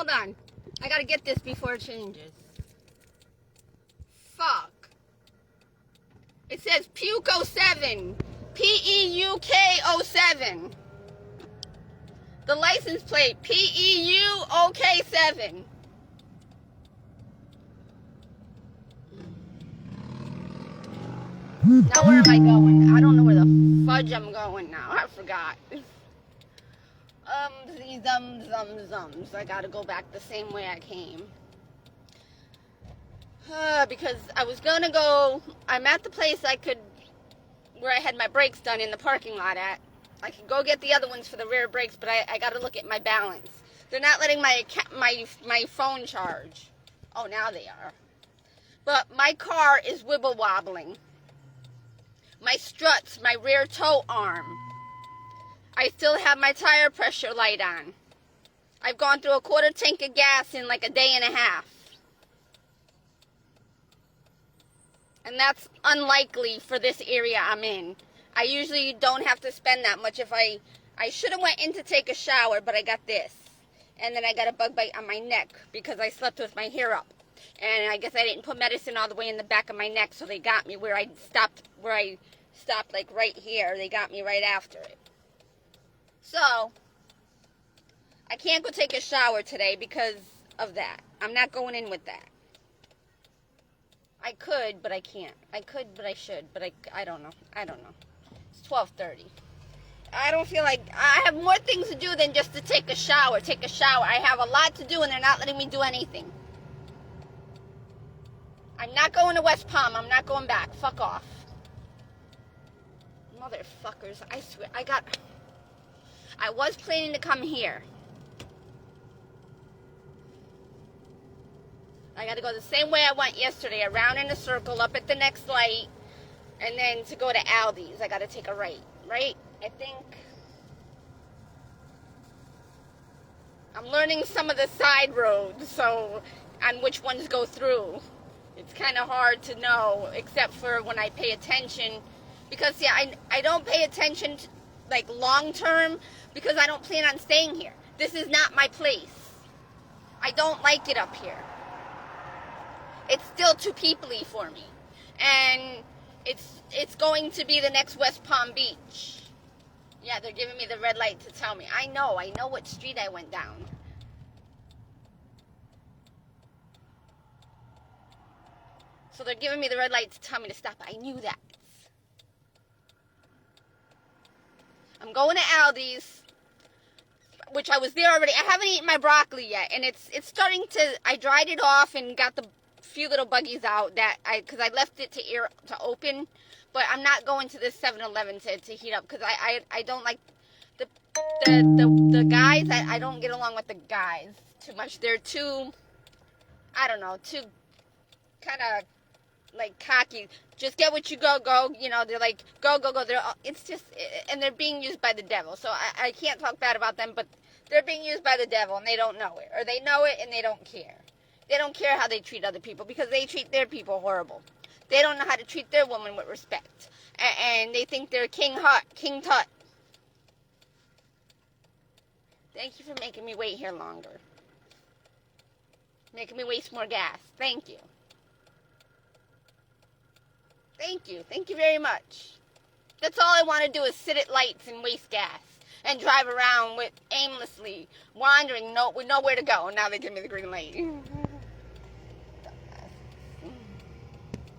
Hold on. I gotta get this before it changes. Fuck. It says Puke 07. PEUK07. The license plate, PEUOK7. Now where am I going? I don't know where the fudge I'm going now. I forgot. Zums. I gotta go back the same way I came. Because I was gonna go, I'm at the place where I had my brakes done in the parking lot at. I could go get the other ones for the rear brakes, but I gotta look at my balance. They're not letting my phone charge. Oh, now they are. But my car is wibble wobbling. My struts, my rear tow arm. I still have my tire pressure light on. I've gone through a quarter tank of gas in like a day and a half. And that's unlikely for this area I'm in. I usually don't have to spend that much. If I should have went in to take a shower, but I got this. And then I got a bug bite on my neck because I slept with my hair up. And I guess I didn't put medicine all the way in the back of my neck, so they got me where I stopped like right here. They got me right after it. So, I can't go take a shower today because of that. I'm not going in with that. I could, but I can't. I could, but I should. But I don't know. It's 12:30. I don't feel like... I have more things to do than just to take a shower. I have a lot to do, and they're not letting me do anything. I'm not going to West Palm. I'm not going back. Fuck off. Motherfuckers. I swear. I was planning to come here. I got to go the same way I went yesterday, around in a circle, up at the next light, and then to go to Aldi's, I got to take a right? I think. I'm learning some of the side roads, so on which ones go through. It's kind of hard to know, except for when I pay attention, because I don't pay attention to, like, long term, because I don't plan on staying here. This is not my place. I don't like it up here. It's still too peoply for me. And it's going to be the next West Palm Beach. Yeah, they're giving me the red light to tell me. I know what street I went down. So they're giving me the red light to tell me to stop. I knew that. I'm going to Aldi's, which I was there already. I haven't eaten my broccoli yet, and it's starting to... I dried it off and got the few little buggies out because I left it to open, but I'm not going to this 7-Eleven to heat up because I don't like the guys. I don't get along with the guys too much. They're too, I don't know, too kind of like cocky. Just get what you go. You know, they're like go. It's just, and they're being used by the devil. So I can't talk bad about them, but they're being used by the devil and they don't know it, or they know it and they don't care. They don't care how they treat other people because they treat their people horrible. They don't know how to treat their woman with respect. And they think they're King Tut. Thank you for making me wait here longer. Making me waste more gas. Thank you. Thank you. Thank you very much. That's all I want to do is sit at lights and waste gas. And drive around aimlessly, wandering, with nowhere to go. Now they give me the green light.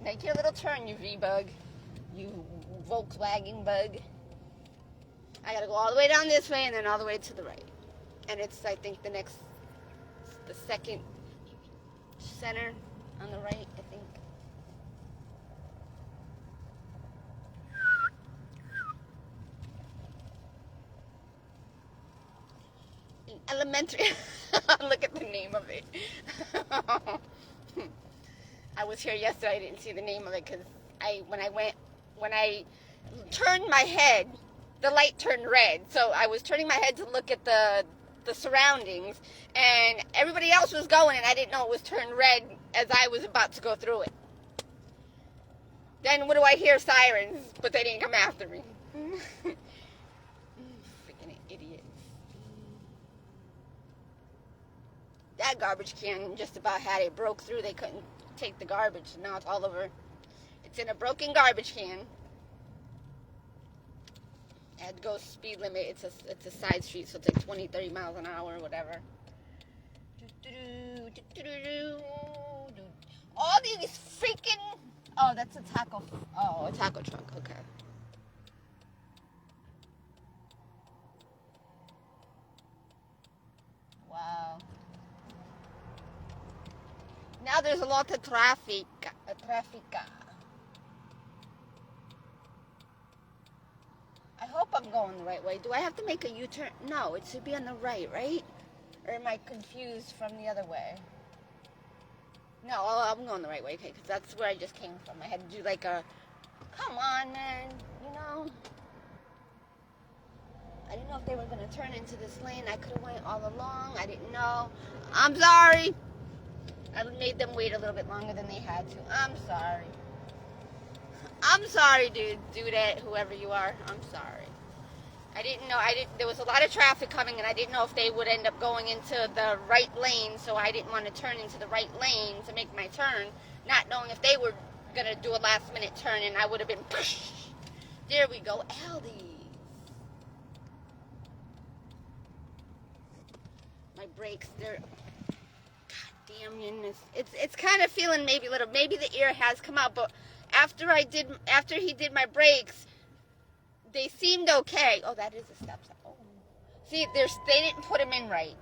Make your little turn, you V-Bug. You Volkswagen bug. I gotta go all the way down this way and then all the way to the right. And it's, I think, the second center on the right, I think. Elementary. Look at the name of it. I was here yesterday. I didn't see the name of it because when I turned my head, the light turned red. So I was turning my head to look at the surroundings, and everybody else was going, and I didn't know it was turned red as I was about to go through it. Then what do I hear? Sirens, but they didn't come after me. Freaking idiot. that garbage can just about had it broke through. They couldn't take the garbage. Now it's all over. It's in a broken garbage can. I had to go speed limit. It's a side street, so it's like 20, 30 miles an hour or whatever. All these freaking... Oh, that's a taco... Oh, a taco truck. Okay. Wow. Now there's a lot of traffic. I hope I'm going the right way. Do I have to make a U-turn? No, it should be on the right, right? Or am I confused from the other way? No, I'm going the right way, okay, because that's where I just came from. I had to do like a, come on, man, you know? I didn't know if they were going to turn into this lane. I could have went all along. I didn't know. I'm sorry. I made them wait a little bit longer than they had to. I'm sorry. I'm sorry, dude. Do that, whoever you are. I'm sorry. I didn't know. There was a lot of traffic coming, and I didn't know if they would end up going into the right lane, so I didn't want to turn into the right lane to make my turn, not knowing if they were going to do a last-minute turn, and I would have been pushed. There we go. Aldi's. My brakes, they're... God damn, it's kind of feeling maybe the air has come out, but after he did my brakes, they seemed okay. Oh, that is a stop sign. Oh. See, they didn't put them in right.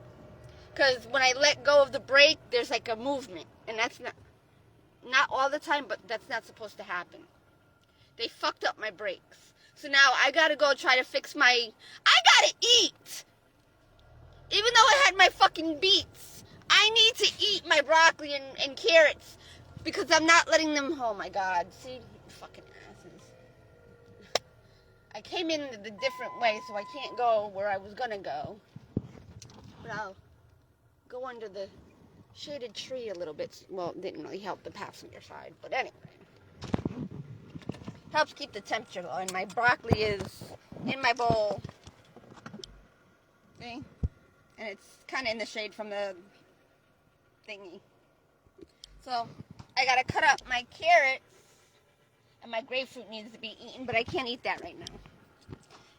Because when I let go of the brake, there's like a movement. And that's not all the time, but that's not supposed to happen. They fucked up my brakes. So now I gotta go try to fix I gotta eat! Even though I had my fucking beets. I need to eat my broccoli and carrots. Because I'm not letting them, oh my God. See, fucking asses. I came in the different way, so I can't go where I was gonna go. But I'll go under the shaded tree a little bit. Well, it didn't really help the passenger side, but anyway. Helps keep the temperature low, and my broccoli is in my bowl. See? And it's kind of in the shade from the thingy. So, I gotta cut up my carrots. And my grapefruit needs to be eaten, but I can't eat that right now.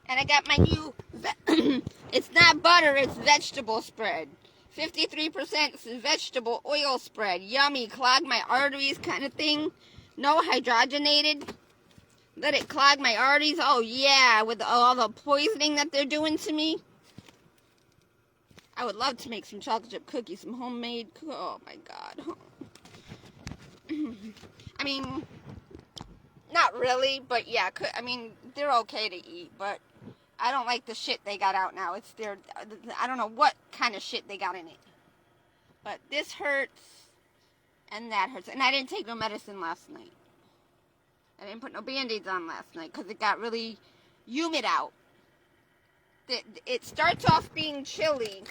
And I got my new, it's not butter, it's vegetable spread. 53% vegetable oil spread. Yummy, clog my arteries kind of thing. No hydrogenated. Let it clog my arteries. Oh yeah, with all the poisoning that they're doing to me. I would love to make some chocolate chip cookies, some homemade, oh my God. I mean... Not really, but yeah, I mean, they're okay to eat, but I don't like the shit they got out now. I don't know what kind of shit they got in it. But this hurts, and that hurts. And I didn't take no medicine last night. I didn't put no Band-Aids on last night, because it got really humid out. It starts off being chilly.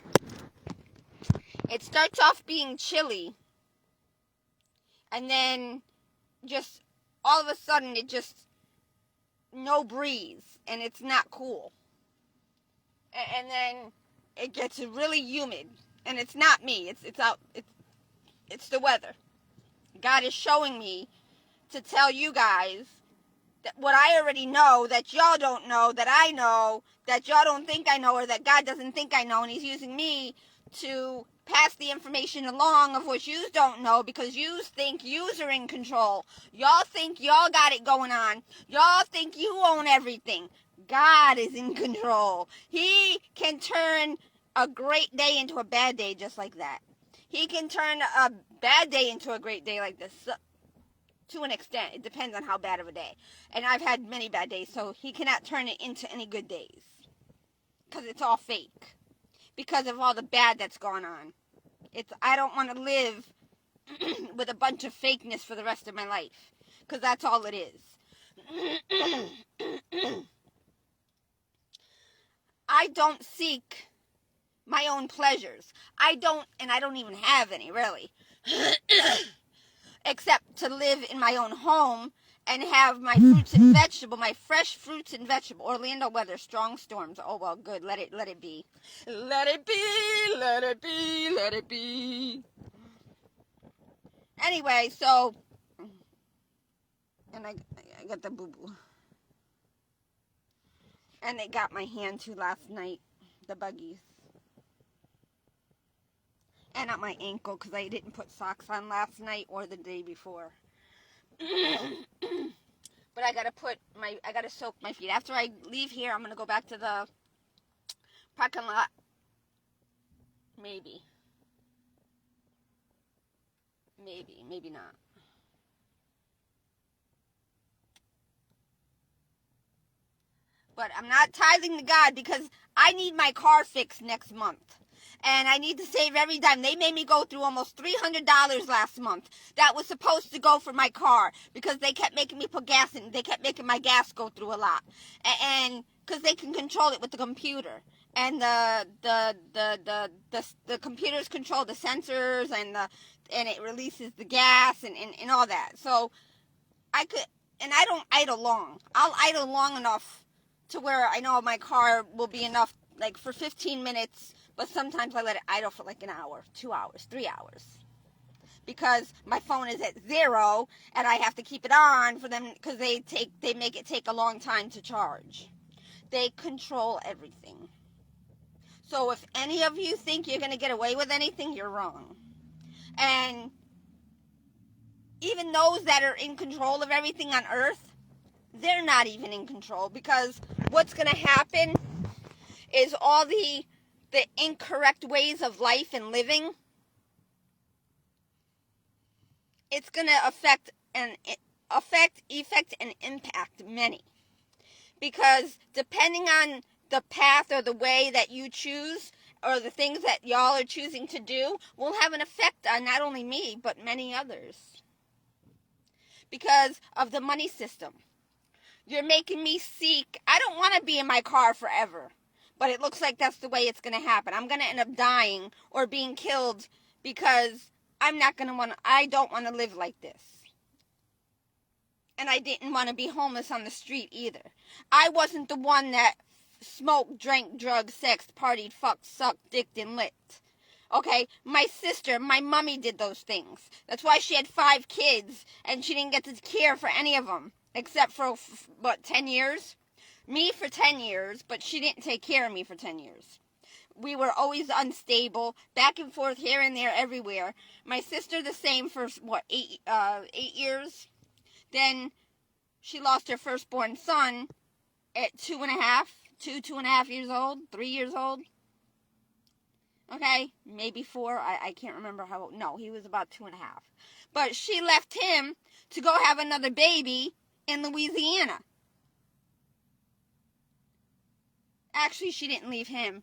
And then just... all of a sudden, no breeze, and it's not cool. And then it gets really humid, and it's not me. It's the weather. God is showing me to tell you guys that what I already know, that y'all don't know, that I know, that y'all don't think I know, or that God doesn't think I know, and He's using me to pass the information along of what yous don't know, because yous think yous are in control. Y'all think y'all got it going on. Y'all think you own everything. God is in control. He can turn a great day into a bad day just like that. He can turn a bad day into a great day like this. To an extent. It depends on how bad of a day. And I've had many bad days, so He cannot turn it into any good days. Because it's all fake. Because of all the bad that's gone on. I don't want to live with a bunch of fakeness for the rest of my life. Because that's all it is. I don't seek my own pleasures. I don't even have any, really. Except to live in my own home and have my fruits and vegetable, my fresh fruits and vegetable. Orlando weather, strong storms. Oh well, good. Let it be. Let it be. Let it be. Let it be. Anyway, so, and I got the boo boo, and they got my hand too last night. The buggies. And at my ankle because I didn't put socks on last night or the day before. But I gotta soak my feet. After I leave here, I'm gonna go back to the parking lot. Maybe not. But I'm not tithing to God because I need my car fixed next month. And I need to save every dime. They made me go through almost $300 last month. That was supposed to go for my car because they kept making me put gas in. They kept making my gas go through a lot. And because they can control it with the computer. And the computers control the sensors and it releases the gas and all that. So I don't idle long. I'll idle long enough to where I know my car will be enough, like for 15 minutes, but sometimes I let it idle for like an hour, 2 hours, 3 hours. Because my phone is at 0 and I have to keep it on for them because they make it take a long time to charge. They control everything. So if any of you think you're going to get away with anything, you're wrong. And even those that are in control of everything on earth, they're not even in control because what's going to happen is all the incorrect ways of life and living, it's going to affect and impact many. Because depending on the path or the way that you choose or the things that y'all are choosing to do will have an effect on not only me but many others. Because of the money system. You're making me seek. I don't want to be in my car forever. But it looks like that's the way it's going to happen. I'm going to end up dying or being killed because I don't want to live like this. And I didn't want to be homeless on the street either. I wasn't the one that smoked, drank, drugged, sexed, partied, fucked, sucked, dicked, and licked. Okay? My sister, my mommy did those things. That's why she had 5 kids and she didn't get to care for any of them. Except for, 10 years? Me for 10 years, but she didn't take care of me for 10 years. We were always unstable, back and forth, here and there, everywhere. My sister the same for, 8 years? Then she lost her firstborn son at 2.5 years old, 3 years old. Okay, maybe 4, I can't remember how, no, he was about 2.5. But she left him to go have another baby in Louisiana. Actually, she didn't leave him.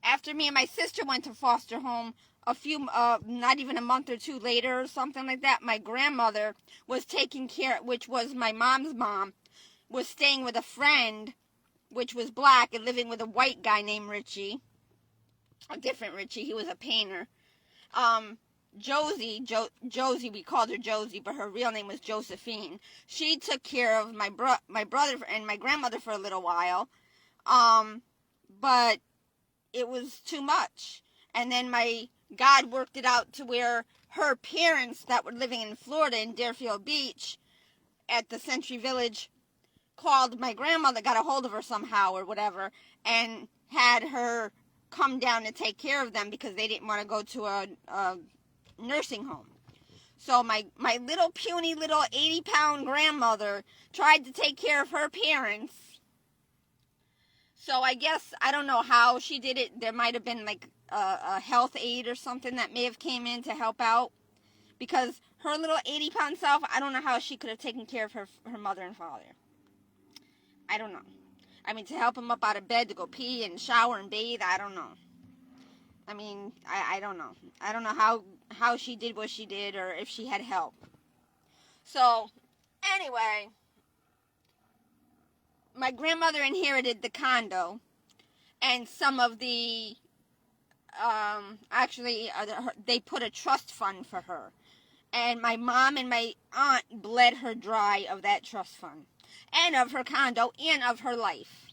After me and my sister went to foster home, not even a month or 2 later or something like that, my grandmother was taking care, which was my mom's mom, was staying with a friend, which was black, and living with a white guy named Richie. A different Richie, he was a painter. Josie, we called her Josie, but her real name was Josephine. She took care of my brother and my grandmother for a little while. But it was too much. And then God worked it out to where her parents that were living in Florida in Deerfield Beach at the Century Village called my grandmother, got a hold of her somehow or whatever, and had her come down and take care of them because they didn't want to go to a nursing home. So my little puny little 80-pound grandmother tried to take care of her parents. So I guess, I don't know how she did it. There might have been like a health aide or something that may have came in to help out. Because her little 80-pound self, I don't know how she could have taken care of her mother and father. I don't know. I mean, to help them up out of bed, to go pee and shower and bathe, I don't know. I mean, I don't know. I don't know how she did what she did or if she had help. So, anyway, my grandmother inherited the condo and some of the, they put a trust fund for her. And my mom and my aunt bled her dry of that trust fund, and of her condo, and of her life.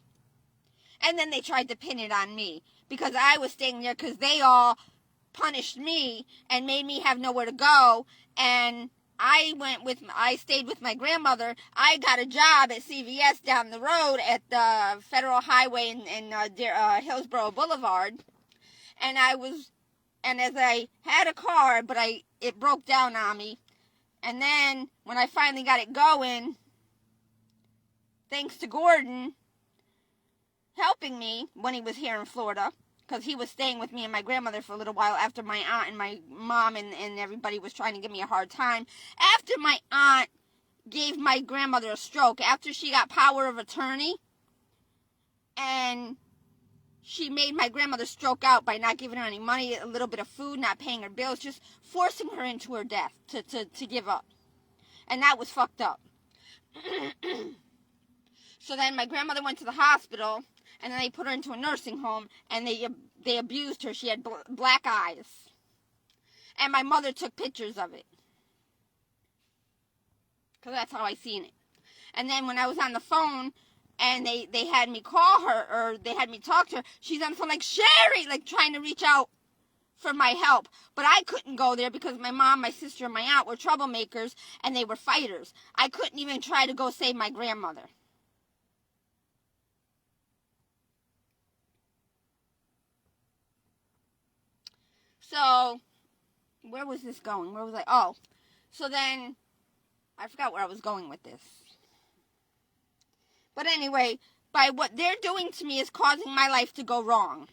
And then they tried to pin it on me because I was staying there because they all punished me and made me have nowhere to go. And I stayed with my grandmother. I got a job at CVS down the road at the Federal Highway in Hillsborough Boulevard. And as I had a car, but it broke down on me. And then when I finally got it going, thanks to Gordon helping me when he was here in Florida, because he was staying with me and my grandmother for a little while after my aunt and my mom and everybody was trying to give me a hard time. After my aunt gave my grandmother a stroke, after she got power of attorney, and she made my grandmother stroke out by not giving her any money, a little bit of food, not paying her bills, just forcing her into her death to give up. And that was fucked up. So then my grandmother went to the hospital, and then they put her into a nursing home, and they abused her. She had black eyes. And my mother took pictures of it, because that's how I seen it. And then when I was on the phone, and they had me call her, or they had me talk to her, she's on the phone like, Sherry, like trying to reach out for my help. But I couldn't go there because my mom, my sister, and my aunt were troublemakers, and they were fighters. I couldn't even try to go save my grandmother. So, where was this going? Where was I? Oh, so then, I forgot where I was going with this. But anyway, by what they're doing to me is causing my life to go wrong.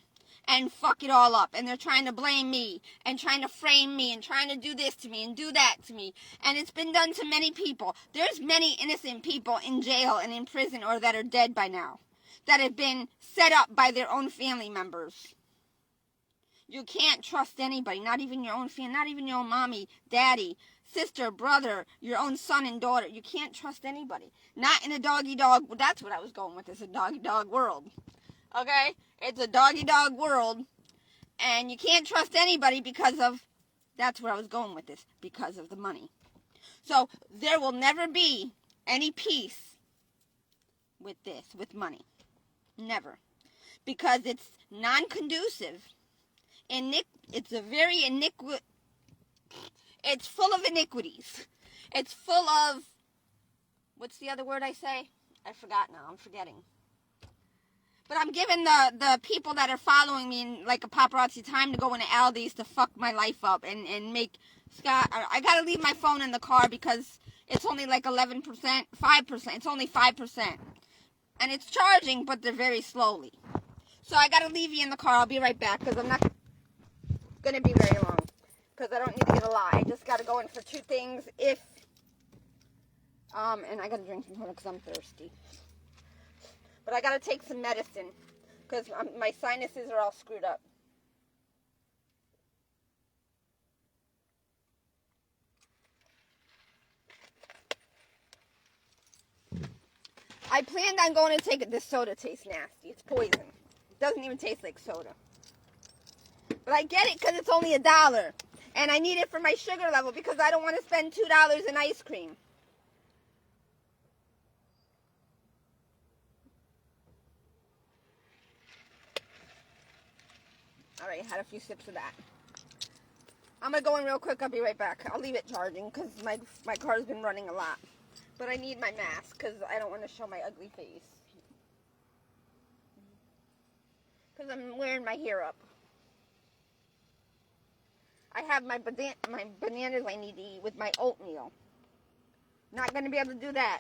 And fuck it all up. And they're trying to blame me. And trying to frame me. And trying to do this to me. And do that to me. And it's been done to many people. There's many innocent people in jail and in prison or that are dead by now. That have been set up by their own family members. You can't trust anybody, not even your own family, not even your own mommy, daddy, sister, brother, your own son and daughter. You can't trust anybody. Not in a doggy-dog, well, that's what I was going with, it's a doggy-dog world. Okay? It's a doggy-dog world, and you can't trust anybody because of, that's where I was going with this, because of the money. So, there will never be any peace with this, with money. Never. Because it's non-conducive. It's a very it's full of iniquities. It's full of, what's the other word I say? I forgot now. I'm forgetting. But I'm giving the people that are following me like a paparazzi time to go into Aldi's to fuck my life up and make Scott. I gotta leave my phone in the car because it's only like 11%, 5%. It's only 5%. And it's charging, but they're very slowly. So I gotta leave you in the car. I'll be right back because I'm not gonna be very long because I don't need to get a lot. I just gotta go in for two things and I gotta drink some water because I'm thirsty. But I gotta take some medicine because my sinuses are all screwed up. I planned on going to take it. This soda tastes nasty. It's poison. It doesn't even taste like soda. But I get it because it's only $1. And I need it for my sugar level because I don't want to spend $2 in ice cream. Alright, had a few sips of that. I'm going to go in real quick. I'll be right back. I'll leave it charging because my car's been running a lot. But I need my mask because I don't want to show my ugly face. Because I'm wearing my hair up. I have my bananas I need to eat with my oatmeal. Not going to be able to do that.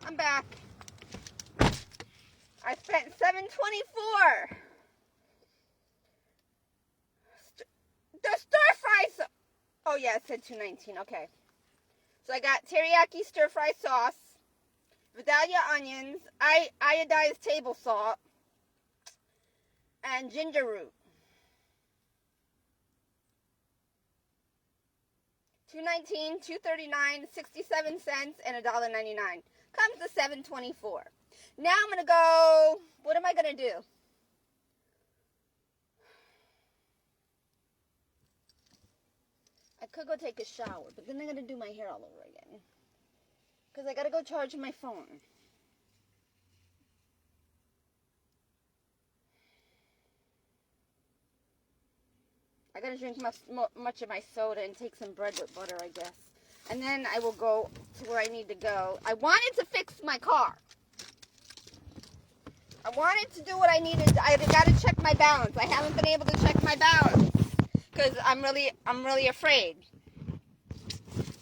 I'm back. I spent $7.24. The stir fry sauce. Oh yeah, it said $2.19. Okay. So I got teriyaki stir fry sauce, Vidalia onions, iodized table salt, and ginger root. $2.19, $2.39, 67 cents, and $1.99. Comes to $7.24. Now I'm gonna go. What am I gonna do? I could go take a shower, but then I'm gonna do my hair all over again. Because I gotta go charge my phone. I gotta drink much of my soda and take some bread with butter, I guess. And then I will go to where I need to go. I wanted to fix my car. I wanted to do what I needed. I gotta check my balance. I haven't been able to check my balance because I'm really afraid.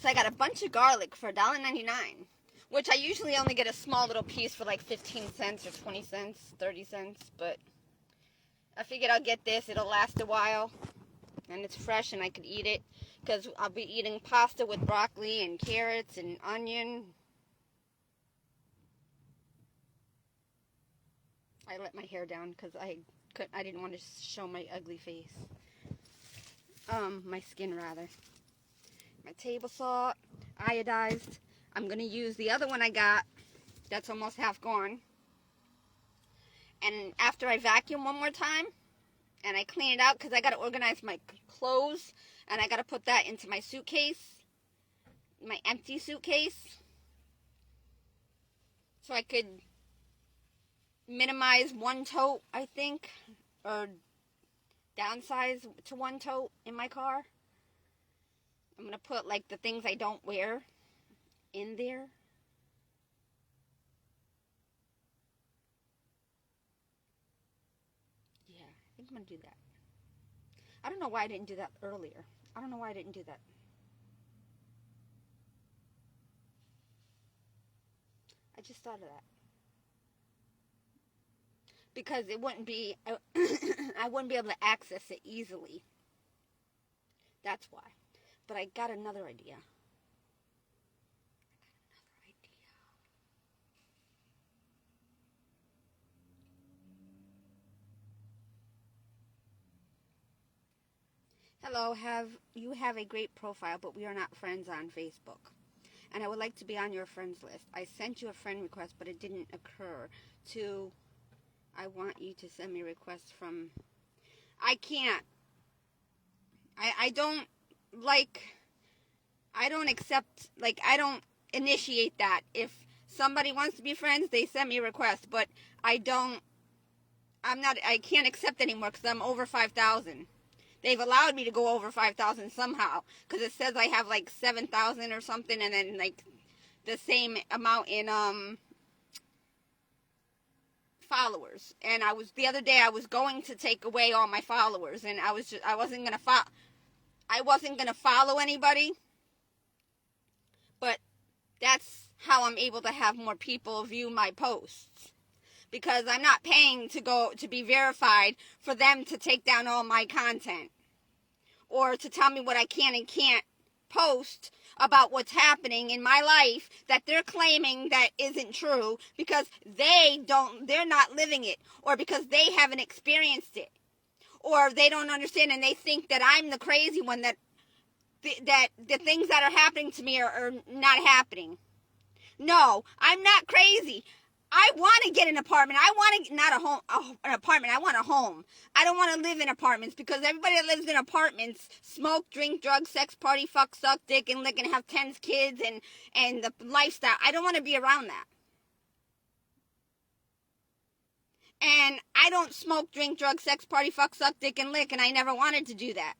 So I got a bunch of garlic for $1.99, which I usually only get a small little piece for like 15 cents or 20 cents, 30 cents. But I figured I'll get this. It'll last a while. And it's fresh and I could eat it because I'll be eating pasta with broccoli and carrots and onion. I let my hair down because I didn't want to show my ugly face. My skin rather. My table salt, iodized. I'm going to use the other one I got that's almost half gone. And after I vacuum one more time, and I clean it out because I got to organize my clothes and I got to put that into my suitcase, my empty suitcase, so I could minimize one tote, I think, or downsize to one tote in my car. I'm going to put like the things I don't wear in there. Yeah, I think I'm going to do that. I don't know why I didn't do that earlier. I don't know why I didn't do that. I just thought of that. Because it wouldn't be, I wouldn't be able to access it easily. That's why. But I got another idea. Hello, you have a great profile, but we are not friends on Facebook. And I would like to be on your friends list. I sent you a friend request, but it didn't occur to, I want you to send me requests from, I can't. I don't accept, I don't initiate that. If somebody wants to be friends, they send me a request, but I can't accept anymore because I'm over 5,000. They've allowed me to go over 5,000 somehow because it says I have 7,000 or something, and then the same amount in followers. And the other day I was going to take away all my followers, and I wasn't gonna follow anybody, but that's how I'm able to have more people view my posts. Because I'm not paying to be verified for them to take down all my content. Or to tell me what I can and can't post about what's happening in my life that they're claiming that isn't true because they're not living it. Or because they haven't experienced it. Or they don't understand and they think that I'm the crazy one, that the things that are happening to me are not happening. No, I'm not crazy. I want to get an apartment. I want to, not a home, an apartment. I want a home. I don't want to live in apartments because everybody that lives in apartments smoke, drink, drug, sex, party, fuck, suck, dick, and lick, and have 10 kids and the lifestyle. I don't want to be around that. And I don't smoke, drink, drug, sex, party, fuck, suck, dick, and lick, and I never wanted to do that.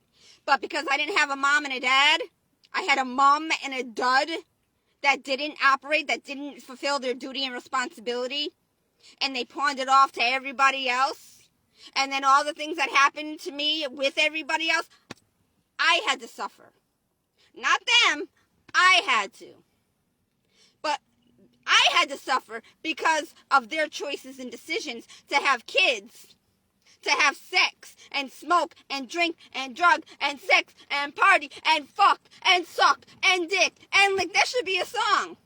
But because I didn't have a mom and a dad, I had a mom and a dud that didn't operate, that didn't fulfill their duty and responsibility, and they pawned it off to everybody else, and then all the things that happened to me with everybody else, I had to suffer. Not them, I had to. But I had to suffer because of their choices and decisions to have kids, to have sex and smoke and drink and drug and sex and party and fuck and suck and dick and lick. That should be a song.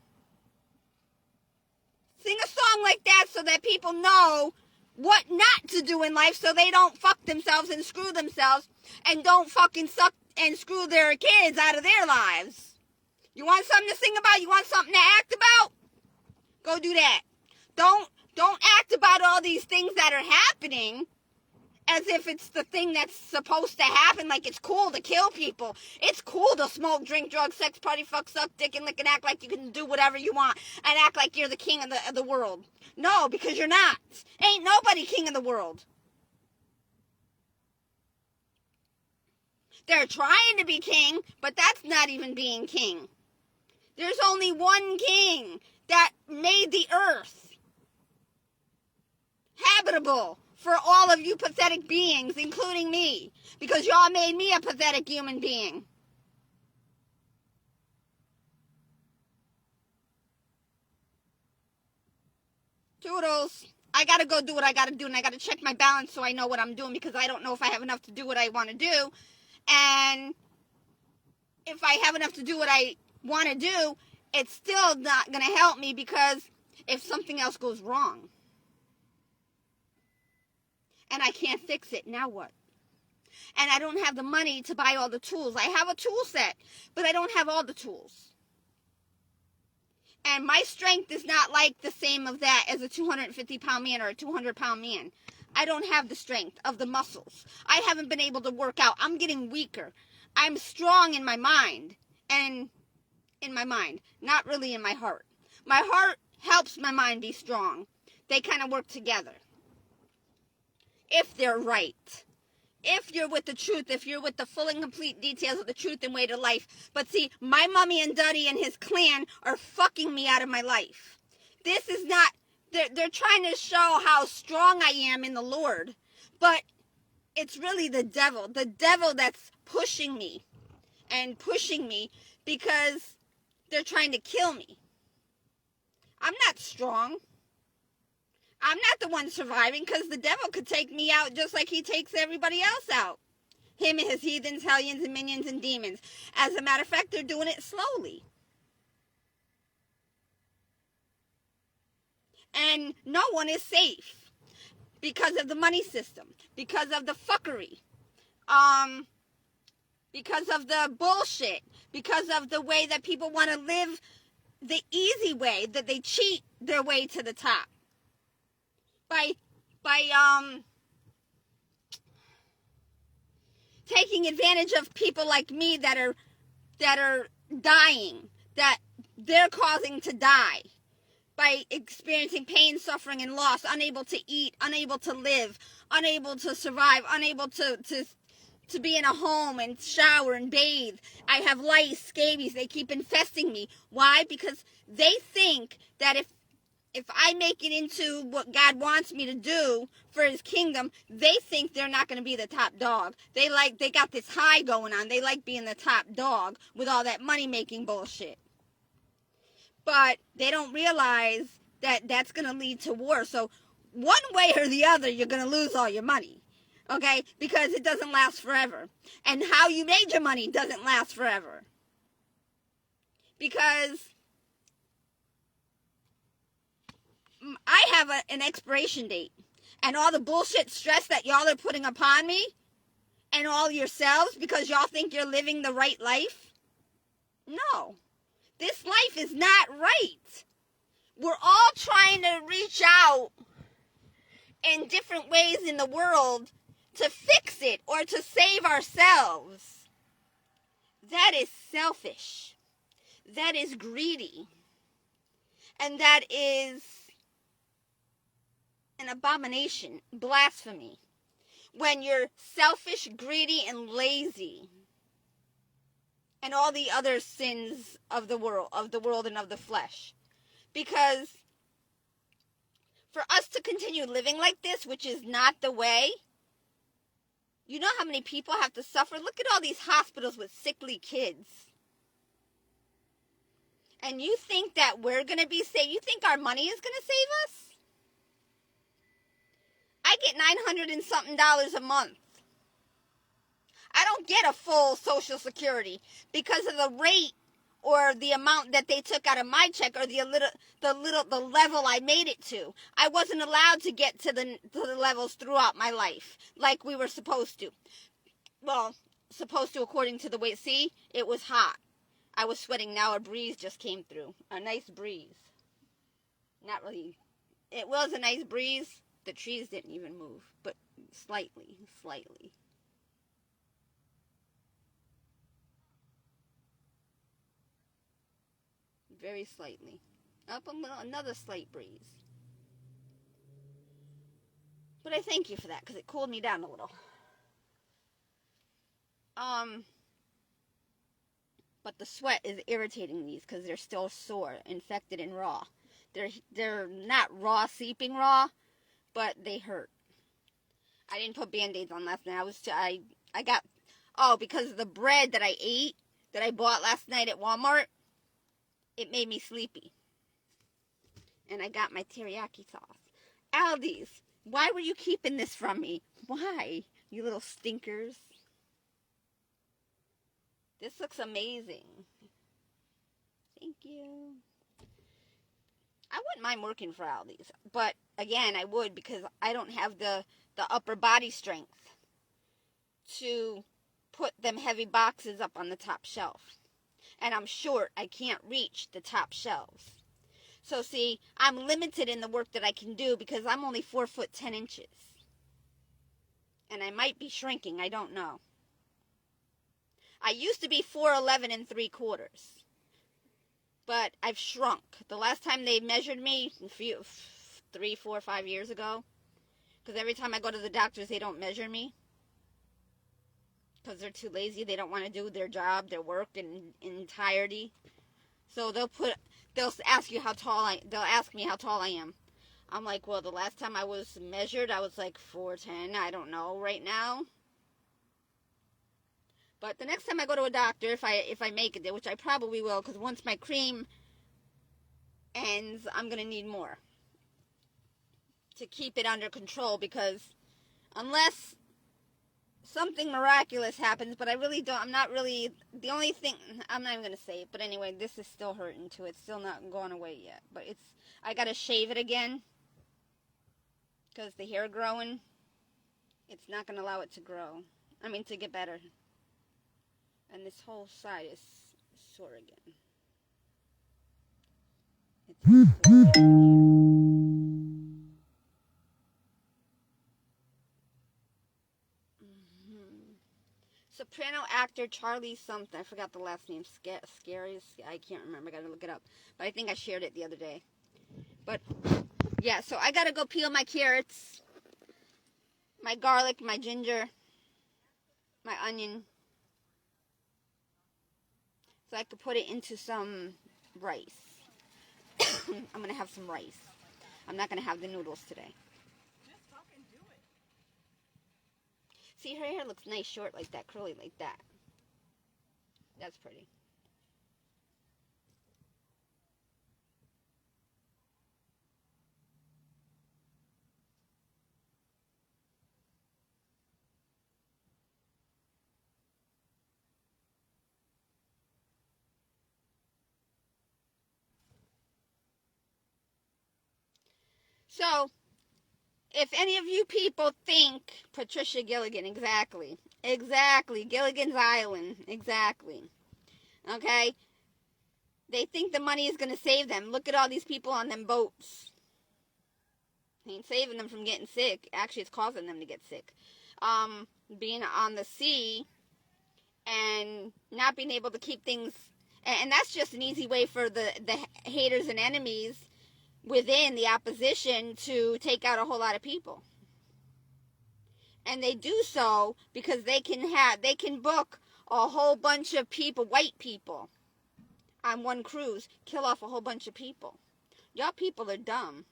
Sing a song like that so that people know what not to do in life so they don't fuck themselves and screw themselves and don't fucking suck and screw their kids out of their lives. You want something to sing about? You want something to act about? Go do that. Don't act about all these things that are happening as if it's the thing that's supposed to happen, like it's cool to kill people. It's cool to smoke, drink, drug, sex, party, fuck, suck, dick, and lick, and act like you can do whatever you want, and act like you're the king of the world. No, because you're not. Ain't nobody king of the world. They're trying to be king, but that's not even being king. There's only one king that made the earth habitable for all of you pathetic beings, including me, because y'all made me a pathetic human being. Toodles. I gotta go do what I gotta do, and I gotta check my balance so I know what I'm doing, because I don't know if I have enough to do what I want to do. And if I have enough to do what I want to do, it's still not gonna help me, because if something else goes wrong and I can't fix it, now what? And I don't have the money to buy all the tools. I have a tool set, but I don't have all the tools. And my strength is not like the same of that as a 250-pound man or a 200-pound man. I don't have the strength of the muscles. I haven't been able to work out. I'm getting weaker. I'm strong in my mind. And in my mind, not really in my heart. My heart helps my mind be strong. They kind of work together. If they're right. If you're with the truth, if you're with the full and complete details of the truth and way to life. But see, my mummy and daddy and his clan are fucking me out of my life. This is not, they're trying to show how strong I am in the Lord. But it's really the devil that's pushing me and pushing me because they're trying to kill me. I'm not strong. I'm not the one surviving, because the devil could take me out just like he takes everybody else out. Him and his heathens, hellions, and minions, and demons. As a matter of fact, they're doing it slowly. And no one is safe because of the money system, because of the fuckery, because of the bullshit, because of the way that people want to live the easy way, that they cheat their way to the top. By taking advantage of people like me that are dying, that they're causing to die, by experiencing pain, suffering, and loss, unable to eat, unable to live, unable to survive, unable to be in a home and shower and bathe. I have lice, scabies. They keep infesting me. Why? Because they think that if I make it into what God wants me to do for his kingdom, they think they're not going to be the top dog. They got this high going on. They like being the top dog with all that money-making bullshit. But they don't realize that that's going to lead to war. So one way or the other, you're going to lose all your money. Okay? Because it doesn't last forever. And how you made your money doesn't last forever. Because I have an expiration date, and all the bullshit stress that y'all are putting upon me and all yourselves because y'all think you're living the right life. No, this life is not right. We're all trying to reach out in different ways in the world to fix it or to save ourselves. That is selfish. That is greedy. And that is an abomination, blasphemy, when you're selfish, greedy, and lazy, and all the other sins of the world and of the flesh. Because for us to continue living like this, which is not the way, you know how many people have to suffer? Look at all these hospitals with sickly kids. And you think that we're going to be saved? You think our money is going to save us? I get $900 and something a month. I don't get a full Social Security because of the rate or the amount that they took out of my check or the level I made it to. I wasn't allowed to get to the levels throughout my life like we were supposed to. Well, supposed to according to the way. See, it was hot. I was sweating. Now a breeze just came through. A nice breeze. Not really. It was a nice breeze. The trees didn't even move, but slightly. Very slightly. Up a little, another slight breeze. But I thank you for that because it cooled me down a little. But the sweat is irritating these because they're still sore, infected, and raw. They're not raw, seeping raw, but they hurt. I didn't put Band-Aids on last night. I got because of the bread that I ate that I bought last night at Walmart, it made me sleepy. And I got my teriyaki sauce. Aldi's, why were you keeping this from me? Why, you little stinkers? This looks amazing. Thank you. I wouldn't mind working for Aldi's, but again, I would because I don't have the upper body strength to put them heavy boxes up on the top shelf. And I'm short. I can't reach the top shelves. So see, I'm limited in the work that I can do because I'm only 4'10". And I might be shrinking, I don't know. I used to be 4'11 3/4. But I've shrunk. The last time they measured me, 3, 4, 5 years ago, because every time I go to the doctors, they don't measure me. Because they're too lazy. They don't want to do their job, their work in entirety. So they'll ask you they'll ask me how tall I am. I'm like, well, the last time I was measured, I was like 4'10". I don't know right now. But the next time I go to a doctor, if I make it there, which I probably will, because once my cream ends, I'm going to need more to keep it under control, because unless something miraculous happens, but I'm not really, the only thing, I'm not even going to say it, but anyway, this is still hurting too. It's still not gone away yet, but I got to shave it again, because the hair growing, it's not going to allow it to grow. To get better. And this whole side is sore again. Soprano actor Charlie something. I forgot the last name. Scary. I can't remember. I gotta look it up. But I think I shared it the other day. But yeah, so I gotta go peel my carrots, my garlic, my ginger, my onion, so I could put it into some rice. I'm gonna have some rice. I'm not gonna have the noodles today. See, her hair looks nice, short like that, curly like that. That's pretty. So, if any of you people think Patricia Gilligan, exactly, Gilligan's Island, exactly, okay, they think the money is going to save them. Look at all these people on them boats. It ain't saving them from getting sick. Actually, it's causing them to get sick. Being on the sea and not being able to keep things, and that's just an easy way for the haters and enemies within the opposition to take out a whole lot of people. And they do so because they can book a whole bunch of people, white people, on one cruise, kill off a whole bunch of people. Y'all people are dumb.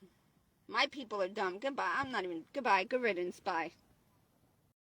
My people are dumb. Goodbye. Goodbye. Good riddance. Bye.